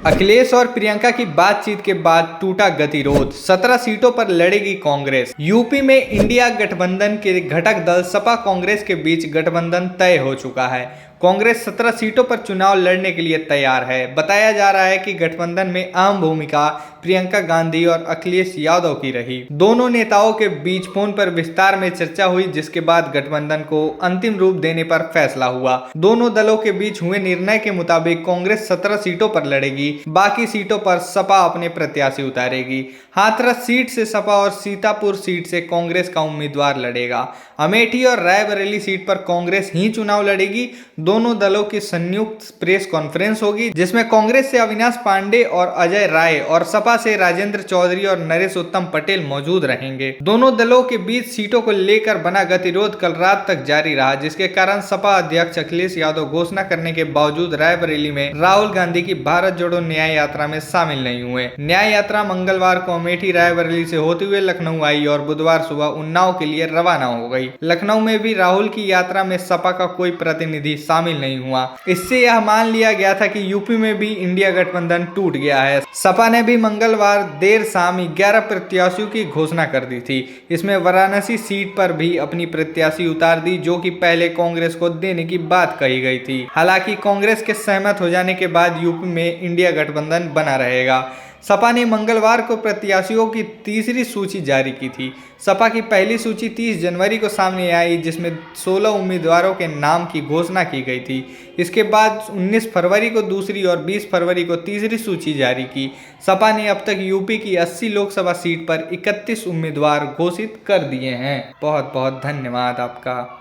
अखिलेश और प्रियंका की बातचीत के बाद टूटा गतिरोध। 17 सीटों पर लड़ेगी कांग्रेस। यूपी में इंडिया गठबंधन के घटक दल सपा कांग्रेस के बीच गठबंधन तय हो चुका है। कांग्रेस 17 सीटों पर चुनाव लड़ने के लिए तैयार है। बताया जा रहा है कि गठबंधन में अहम भूमिका प्रियंका गांधी और अखिलेश यादव की रही। दोनों नेताओं के बीच फोन पर विस्तार में चर्चा हुई, जिसके बाद गठबंधन को अंतिम रूप देने पर फैसला हुआ। दोनों दलों के बीच हुए निर्णय के मुताबिक कांग्रेस 17 सीटों पर लड़ेगी, बाकी सीटों पर सपा अपने प्रत्याशी उतारेगी। हाथरस सीट से सपा और सीतापुर सीट से कांग्रेस का उम्मीदवार लड़ेगा। अमेठी और रायबरेली सीट पर कांग्रेस ही चुनाव लड़ेगी। दोनों दलों की संयुक्त प्रेस कॉन्फ्रेंस होगी, जिसमें कांग्रेस से अविनाश पांडे और अजय राय और सपा से राजेंद्र चौधरी और नरेश उत्तम पटेल मौजूद रहेंगे। दोनों दलों के बीच सीटों को लेकर बना गतिरोध कल रात तक जारी रहा, जिसके कारण सपा अध्यक्ष अखिलेश यादव घोषणा करने के बावजूद रायबरेली में राहुल गांधी की भारत जोड़ो न्याय यात्रा में शामिल नहीं हुए। न्याय यात्रा मंगलवार को अमेठी रायबरेली से होते हुए लखनऊ आई और बुधवार सुबह उन्नाव के लिए रवाना हो गई। लखनऊ में भी राहुल की यात्रा में सपा का कोई प्रतिनिधि शामिल नहीं हुआ। इससे यह मान लिया गया था कि यूपी में भी इंडिया गठबंधन टूट गया है। सपा ने भी मंगलवार देर शाम 11 प्रत्याशियों की घोषणा कर दी थी। इसमें वाराणसी सीट पर भी अपनी प्रत्याशी उतार दी, जो कि पहले कांग्रेस को देने की बात कही गई थी। हालांकि कांग्रेस के सहमत हो जाने के बाद यूपी में इंडिया गठबंधन बना रहेगा। सपा ने मंगलवार को प्रत्याशियों की तीसरी सूची जारी की थी। सपा की पहली सूची 30 जनवरी को सामने आई, जिसमें 16 उम्मीदवारों के नाम की घोषणा की गई थी। इसके बाद 19 फरवरी को दूसरी और 20 फरवरी को तीसरी सूची जारी की। सपा ने अब तक यूपी की 80 लोकसभा सीट पर 31 उम्मीदवार घोषित कर दिए हैं। बहुत बहुत धन्यवाद आपका।